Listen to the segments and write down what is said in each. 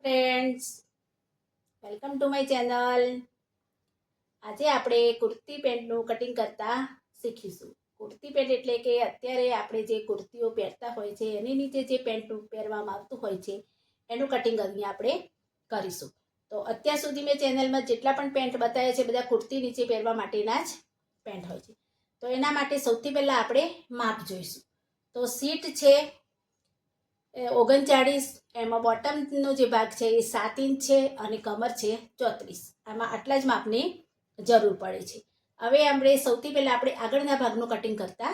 Friends, welcome to my channel. આજે આપણે kurti પેન્ટનું cutting કરતા શીખીશું. કુર્તી પેન્ટ એટલે કે અત્યારે આપણે જે કુર્તીઓ પહેરતા હોય છે એની નીચે જે પેન્ટ પહેરવામાં આવતું હોય છે એનું કટિંગ અહીંયા આપણે કરીશું. તો અત્યાર સુધી મેં ચેનલમાં જેટલા પણ પેન્ટ બતાવ્યા છે બધા કુર્તી નીચે પહેરવા માટેના જ પેન્ટ હોય છે. તો એના માટે સૌથી પહેલાં આપણે માપ જોઈશું. તો સીટ છે 39, એમાં બોટમનો જે ભાગ છે એ 7 ઇંચ છે અને કમર છે 34. આમાં આટલા જ માપની જરૂર પડે છે. હવે આપણે સૌથી પહેલાં આપણે આગળના ભાગનું કટિંગ કરતા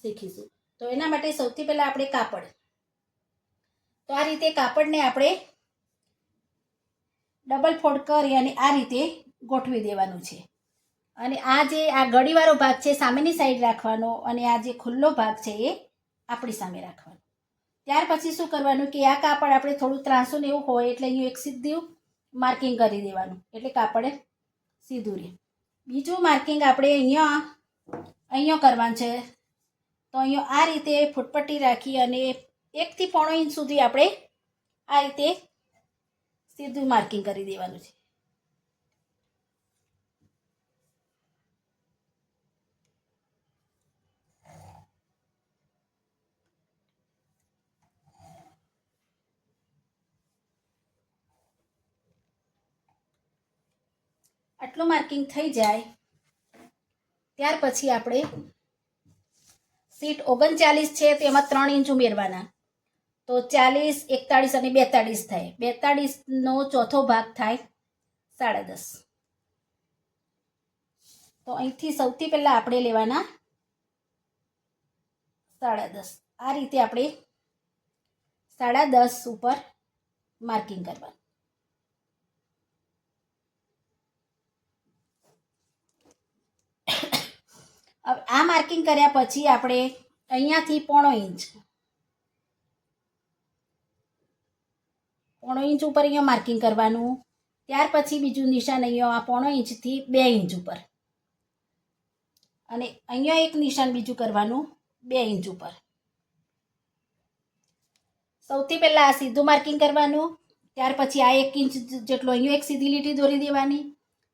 શીખીશું. તો એના માટે સૌથી પહેલાં આપણે કાપડ, તો આ રીતે કાપડને આપણે ડબલ ફોલ્ડ કરી અને આ રીતે ગોઠવી દેવાનું છે. અને આ જે આ ગળીવાળો ભાગ છે સામેની સાઈડ રાખવાનો અને આ જે ખુલ્લો ભાગ છે એ આપણી સામે રાખવાનો. ત્યાર પછી શું કરવાનું કે આ કાપડ આપણે થોડું ત્રાસું ને એવું હોય એટલે અહીંયા એક સીધું માર્કિંગ કરી દેવાનું, એટલે કાપડ સીધું રહે. બીજું માર્કિંગ આપણે અહીંયા કરવાનું છે. તો અહીંયા આ રીતે ફૂટપટ્ટી રાખી અને 1 થી 1.5 ઇંચ સુધી આપણે આ રીતે સીધું માર્કિંગ કરી દેવાનું છે. આટલું માર્કિંગ થઈ જાય ત્યાર પછી આપણે સીટ 39 છે તો એમાં 3 ઇંચ ઉમેરવાના. તો 40, 41 અને 42 થાય. 42નો ચોથો ભાગ થાય 10.5. તો અહીંથી સૌથી પહેલાં આપણે લેવાના 10.5. આ રીતે આપણે 10.5 ઉપર માર્કિંગ કરવાનું. હવે આ માર્કિંગ કર્યા પછી આપણે અહીંયાથી 0.5 ઇંચ ઉપર અહીંયા માર્કિંગ કરવાનું. ત્યાર પછી બીજું નિશાન અહીંયા આ 0.5 ઇંચથી 2 ઇંચ ઉપર, અને અહીંયા એક નિશાન બીજું કરવાનું 2 ઇંચ ઉપર. સૌથી પહેલાં આ સીધું માર્કિંગ કરવાનું. ત્યાર પછી આ 1 ઇંચ જેટલો અહીંયા એક સીધી લીટી દોરી દેવાની.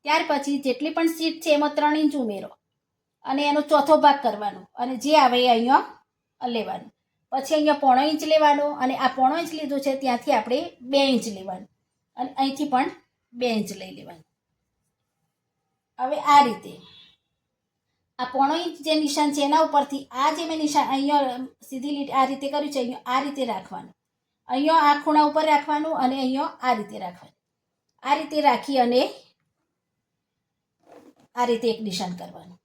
ત્યાર પછી જેટલી પણ સીટ છે એમાં 3 ઇંચ ઉમેરો અને એનો ચોથો ભાગ કરવાનો અને જે આવે એ અહીંયા લેવાનું. પછી અહીંયા 0.5 ઇંચ લેવાનું અને આ 0.5 ઇંચ લીધું છે ત્યાંથી આપણે 2 ઇંચ લેવાનું અને અહીંથી પણ 2 ઇંચ લઈ લેવાનું. હવે આ રીતે આ 0.5 ઇંચ જે નિશાન છે એના ઉપરથી આ જે મેં નિશાન અહીંયા સીધી લીટી આ રીતે કર્યું છે અહીંયા આ રીતે રાખવાનું. અહીંયા આ ખૂણા ઉપર રાખવાનું અને અહીંયા આ રીતે રાખવાનું. આ રીતે રાખી અને આ રીતે એક નિશાન કરવાનું.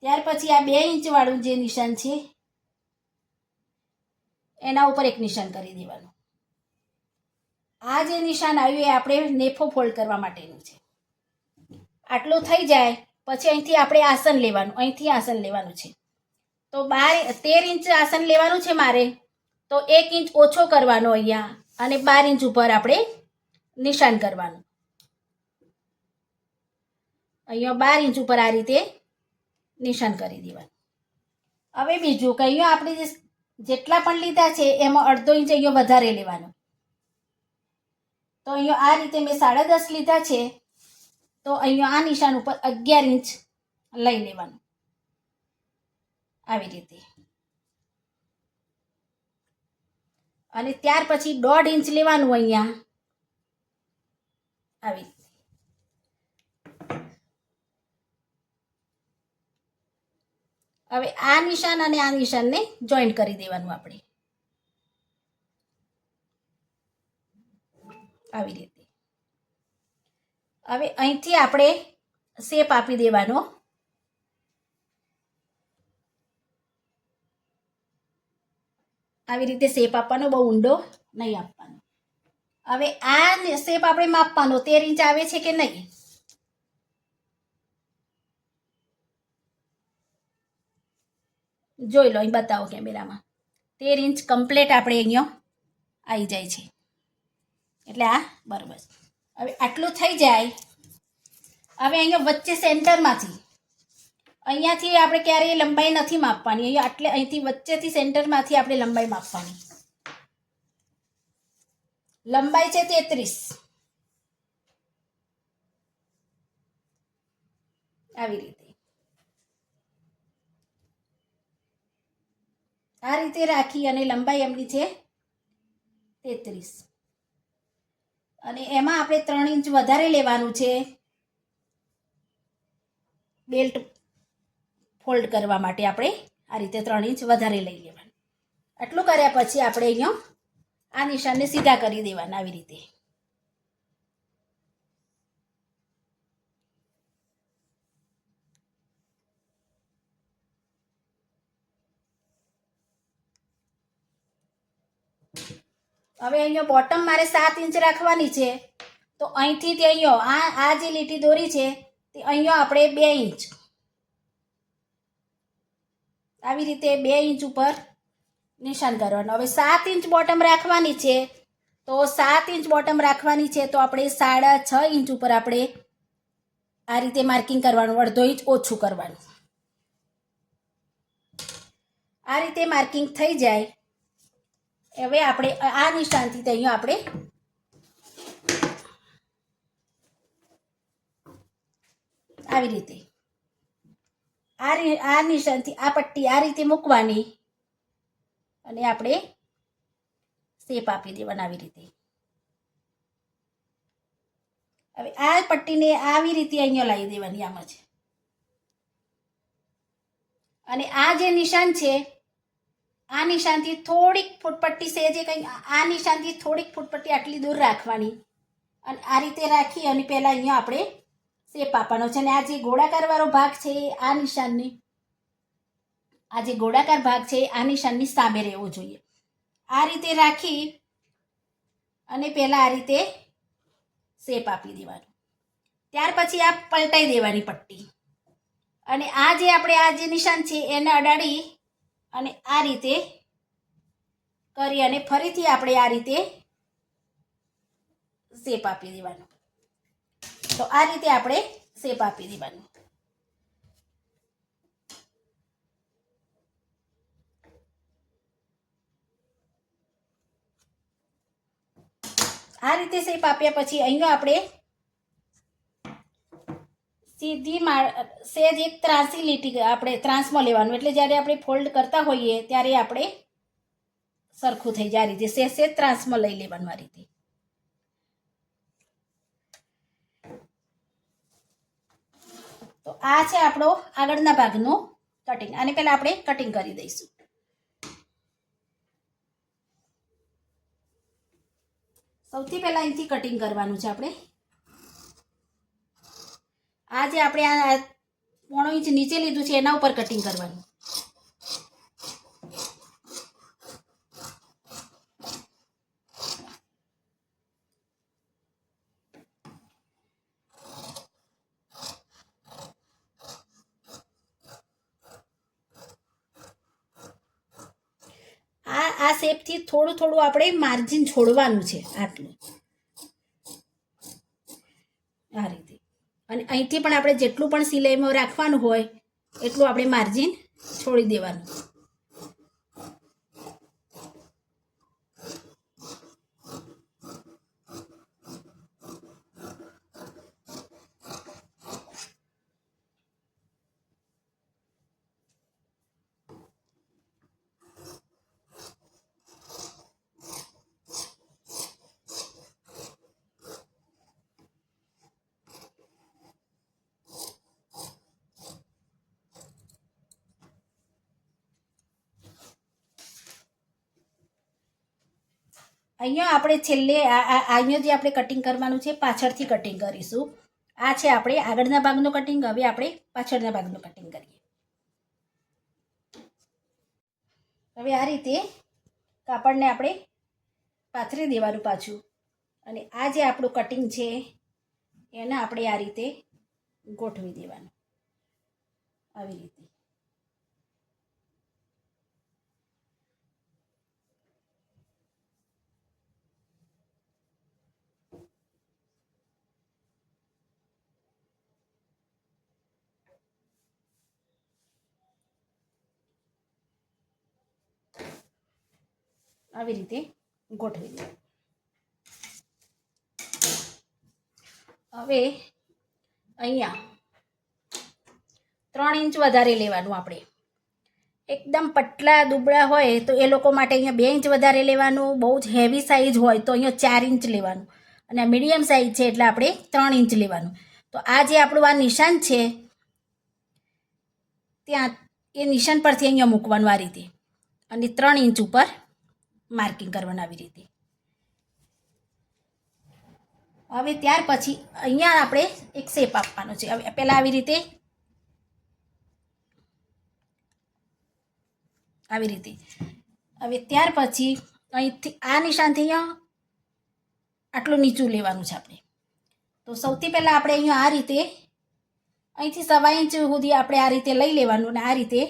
ત્યાર પછી આ 2 ઇંચ વાળું જે નિશાન છે એના ઉપર એક નિશાન કરી દેવાનું. આ જે નિશાન આવ્યું એ આપણે નેફો ફોલ્ડ કરવા માટેનું છે. આટલું થઈ જાય પછી અહીંથી આપણે આસન લેવાનું, અહીંથી આસન લેવાનું છે. તો 13 ઇંચ આસન લેવાનું છે મારે, તો 1 ઇંચ ઓછો કરવાનો અહીંયા અને 12 ઇંચ ઉપર આપણે નિશાન કરવાનું. અહીંયા 12 ઇંચ ઉપર આ રીતે નિશાન કરી દેવાનું. હવે બીજું કે અહીંયા આપણે જેટલા પણ લીધા છે એમાં 1/2 ઇંચ અહીંયા વધારે લેવાનું. તો અહીંયા આ રીતે મેં 10.5 લીધા છે તો અહીંયા આ નિશાન ઉપર 11 ઇંચ લઈ લેવાનું આવી રીતે. અને ત્યાર પછી 1.5 ઇંચ લેવાનું અહીંયા આવી રીતે. હવે આ નિશાન અને આ નિશાનને જોઈન્ટ કરી દેવાનું આપણે આવી રીતે. હવે અહીંથી આપણે શેપ આપી દેવાનો. આવી રીતે શેપ આપવાનો, બહુ ઊંડો નહીં આપવાનો. હવે આ શેપ આપણે માપવાનો 13 ઇંચ આવે છે કે નહીં. જોઈ લો, અહીં બતાવો કેમેરામાં. 13 ઇંચ કમ્પ્લીટ આપણે અહીંયા આવી જાય છે, એટલે આ બરાબર. હવે આટલું થઈ જાય. હવે અહીંયા વચ્ચે સેન્ટરમાંથી અહીંયાથી આપણે ક્યારેય લંબાઈ નથી માપવાની. અહીંયા આટલે અહીંથી વચ્ચેથી સેન્ટરમાંથી આપણે લંબાઈ માપવાની. લંબાઈ છે 33, આવી રીતે આ રીતે રાખી અને લંબાઈ એમની છે 33 અને એમાં આપણે 3 ઇંચ વધારે લેવાનું છે બેલ્ટ ફોલ્ડ કરવા માટે. આપણે આ રીતે 3 ઇંચ વધારે લઈ લેવાનું. આટલું કર્યા પછી આપણે અહીંયા આ નિશાનને સીધા કરી દેવાના આવી રીતે. હવે અહીંયા બોટમ મારે 7 ઇંચ રાખવાની છે, તો અહીંથી તે અહીંયા આ જે લીટી દોરી છે તે અહીંયા આપણે 2 ઇંચ આવી રીતે 2 ઇંચ ઉપર નિશાન કરવાનું. હવે 7 ઇંચ બોટમ રાખવાની છે, તો 7 ઇંચ બોટમ રાખવાની છે તો આપણે 6.5 ઇંચ ઉપર આપણે આ રીતે માર્કિંગ કરવાનું, અડધો ઇંચ ઓછું કરવાનું. આ રીતે માર્કિંગ થઈ જાય. હવે આપણે આ નિશાનથી અહીંયા આપણે આવી રીતે આ નિશાનથી આ પટ્ટી આ રીતે મૂકવાની અને આપણે શેપ આપી દેવાના આવી રીતે. હવે આ પટ્ટીને આવી રીતે અહીંયા લાવી દેવાની આમાં છે. અને આ જે નિશાન છે આ નિશાનથી થોડીક ફૂટપટ્ટી સહેજે કંઈ આ નિશાનથી થોડીક ફૂટપટ્ટી આટલી દૂર રાખવાની અને આ રીતે રાખી અને પહેલાં અહીંયા આપણે શેપ આપવાનો છે. અને આ જે ગોળાકાર વાળો ભાગ છે આ નિશાનની આ જે ગોળાકાર ભાગ છે આ નિશાનની સામે રહેવો જોઈએ. આ રીતે રાખી અને પહેલાં આ રીતે શેપ આપી દેવાનો. ત્યાર પછી આ પલટાઈ દેવાની પટ્ટી અને આ જે આપણે આ જે નિશાન છે એને અડાડી અને આ રીતે કરી અને ફરીથી આપણે આ રીતે શેપ આપી દેવાનો. તો આ રીતે આપણે શેપ આપી દેવાનું. આ રીતે શેપ આપ્યા પછી અહીંયા આપણે સીધી સહેજ એક ત્રાસી લીટી આપણે ત્રાસમાં લેવાનું, એટલે જ્યારે આપણે ફોલ્ડ કરતા હોઈએ ત્યારે આપણે સરખું થઈ જાય. આ રીતે સહેજ ત્રાસમાં લઈ લેવાનું આ રીતે. તો આ છે આપણો આગળના ભાગનું કટિંગ. આને પહેલા આપણે કટિંગ કરી દઈશું. સૌથી પહેલા અહીંથી કટિંગ કરવાનું છે આપણે. આ જે આપણે આ 1.5 ઇંચ નીચે લીધું છે એના ઉપર કટિંગ કરવાનું. આ શેપથી થોડું થોડું આપણે માર્જિન છોડવાનું છે આટલું આ રીતે. અને અહીંથી પણ આપણે જેટલું પણ સિલાઈમાં રાખવાનું હોય એટલું આપણે માર્જિન છોડી દેવાનું. અહીંયા આપણે છેલ્લે અહીંયા જે આપણે કટિંગ કરવાનું છે પાછળથી કટિંગ કરીશું. આ છે આપણે આગળના ભાગનું કટિંગ. હવે આપણે પાછળના ભાગનું કટિંગ કરીએ. હવે આ રીતે કાપડને આપણે પાથરી દેવાનું પાછું અને આ જે આપણું કટિંગ છે એને આપણે આ રીતે ગોઠવી દેવાનું આવી રીતે. આવી રીતે ગોઠવી દેવાનું. હવે અહીંયા 3 ઇંચ વધારે લેવાનું આપણે. એકદમ પતલા દુબળા હોય તો એ લોકો માટે અહીંયા 2 ઇંચ વધારે લેવાનું. બહુ જ હેવી સાઇઝ હોય તો અહીંયા 4 ઇંચ લેવાનું. અને મીડિયમ સાઇઝ છે એટલે આપણે 3 ઇંચ લેવાનું. તો આ જે આપણું આ નિશાન છે ત્યાં એ નિશાન પરથી અહીંયા મૂકવાનું આ રીતે, અને 3 ઇંચ ઉપર માર્કિંગ કરવાનું આવી રીતે. હવે ત્યાર પછી અહીંયા આપણે એક શેપ આપવાનો છે. હવે પહેલાં આવી રીતે હવે ત્યાર પછી અહીંથી આ નિશાનથી અહીંયા આટલું નીચું લેવાનું છે આપણે. તો સૌથી પહેલાં આપણે અહીંયા આ રીતે અહીંથી 1.25 ઇંચ સુધી આપણે આ રીતે લઈ લેવાનું, અને આ રીતે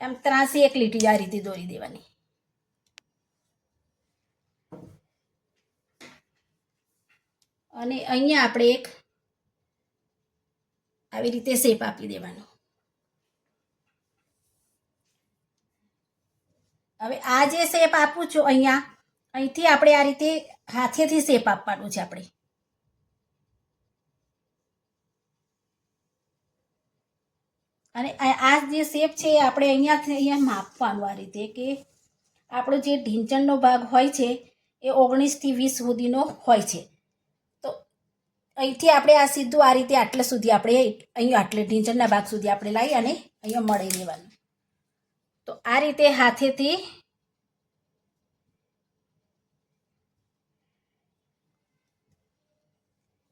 એમ ત્રાસી એક લીટી આ રીતે દોરી દેવાની. અને અહીંયા આપણે એક આવી રીતે શેપ આપી દેવાનો. હવે આ જે શેપ આપું છું અહીંથી આપણે આ રીતે હાથેથી શેપ આપવાનું છે આપણે. અને આ જે શેપ છે આપણે અહીંયા માપવાનું આ રીતે, કે આપણો જે ઢીંચણનો ભાગ હોય છે એ 19 થી 20 સુધીનો હોય છે. તો અહીંથી આપણે આ સીધું આ રીતે આટલે સુધી આપણે અહીંયા આટલે ઢીંચણના ભાગ સુધી આપણે લાવી અને અહીંયા મળી દેવાનું. તો આ રીતે હાથેથી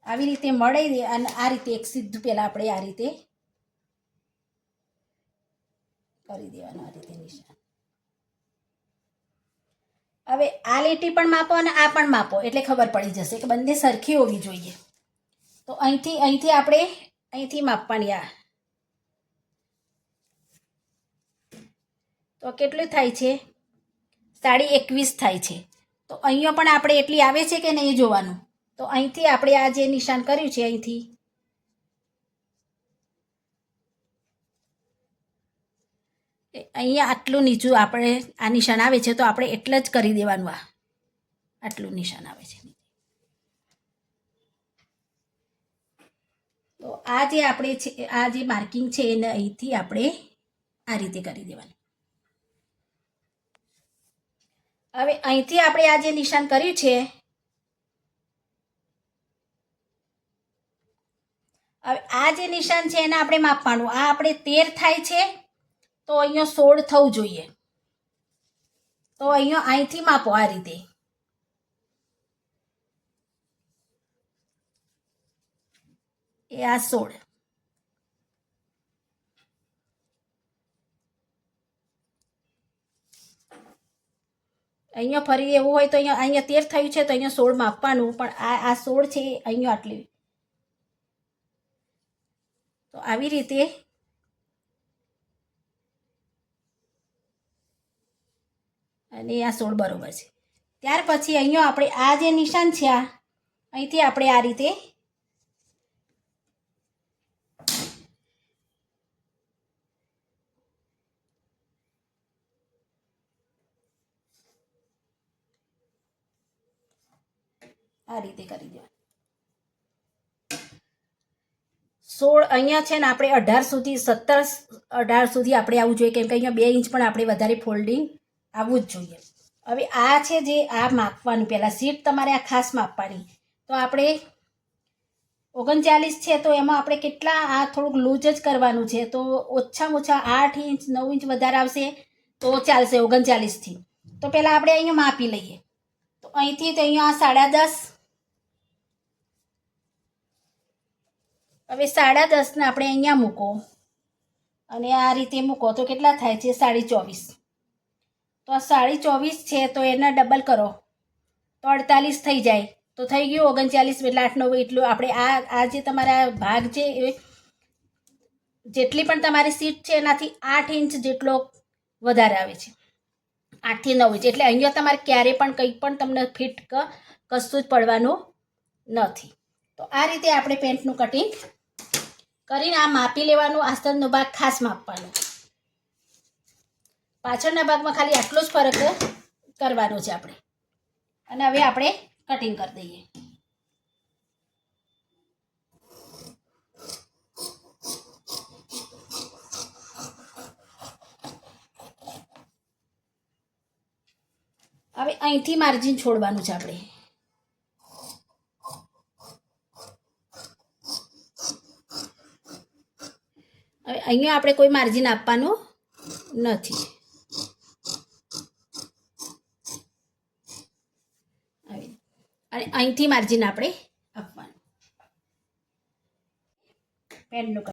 આવી રીતે મળી દે, અને આ રીતે એક સીધું પહેલાં આપણે આ રીતે કરી દેવાનું આ રીતે નિશાન. હવે આ લીટી પણ માપો અને આ પણ માપો એટલે ખબર પડી જશે કે બંને સરખી હોવી જોઈએ. તો અહીંથી આપણે અહીંથી માપવાની. આ તો કેટલું થાય છે? 21.5 થાય છે. તો અહીંયા પણ આપણે એટલી આવે છે કે નહીં જોવાનું. તો અહીંથી આપણે આ જે નિશાન કર્યું છે અહીંથી અહીંયા આટલું નીચું આપણે આ નિશાન આવે છે, તો આપણે એટલે જ કરી દેવાનું. આટલું નિશાન આવે છે. તો આ જે આપણે છે આ જે માર્કિંગ છે એને અહીંથી આપણે આ રીતે કરી દેવાનું. હવે અહીંથી આપણે આ જે નિશાન કર્યું છે, હવે આ જે નિશાન છે એને આપણે માપવાનું. આ આપણે 13 થાય છે તો અહીંયા 16 થવું જોઈએ. તો અહીંયા અહીંથી માપો આ રીતે. એ આ 16. અહીંયા ફરી એવું હોય તો અહીંયા 13 થયું છે તો અહીંયા 16 માપવાનું, પણ આ 16 છે અહીંયા આટલી. તો આવી રીતે અને આ 16 બરોબર છે. ત્યાર પછી અહીંયા આપણે આ જે નિશાન છે અહીંથી આપણે આ રીતે કરી દેવાનું. 16 અહીંયા છે ને આપણે 18 સુધી 17-18 સુધી આપણે આવવું જોઈએ, કેમ કે અહીંયા 2 ઇંચ પણ આપણે વધારે ફોલ્ડિંગ આવવું જ જોઈએ. હવે આ છે જે આ માપવાનું, પહેલાં સીટ તમારે આ ખાસ માપવાની. તો આપણે 39 છે તો એમાં આપણે કેટલા આ થોડુંક લૂઝ જ કરવાનું છે. તો ઓછામાં ઓછા 8 ઇંચ 9 ઇંચ વધારે આવશે તો ચાલશે 39થી. તો પહેલાં આપણે અહીંયા માપી લઈએ. તો અહીંથી તો અહીંયા 10.5. હવે 10.5 ને આપણે અહીંયા મૂકો અને આ રીતે મૂકો તો કેટલા થાય છે? 24.5. તો આ 24.5 છે તો એના ડબલ કરો તો 48 થઈ જાય. તો થઈ ગયું 39 એટલે 8 9 એટલું આપણે આ જે તમારા ભાગ છે એ જેટલી પણ તમારી સીટ છે એનાથી 8 ઇંચ જેટલો વધારે આવે છે. 8 થી 9 ઇંચ એટલે અહીંયા તમારે ક્યારે પણ કંઈ પણ તમને ફિટ કશું જ પડવાનું નથી. તો આ રીતે આપણે પેન્ટનું કટિંગ કરીને આ માપી લેવાનું. આસ્તરનો ભાગ ખાસ માપવાનો. પાછળના ભાગમાં ખાલી આટલો જ ફરક કરવાનો છે આપણે. અને હવે આપણે કટિંગ કરી દઈએ. હવે અહીંથી માર્જિન છોડવાનું છે આપણે. હવે અહીંયા આપણે કોઈ માર્જિન આપવાનું નથી. અને અહીંથી માર્જિન આપણે આપવાનું. પેનનું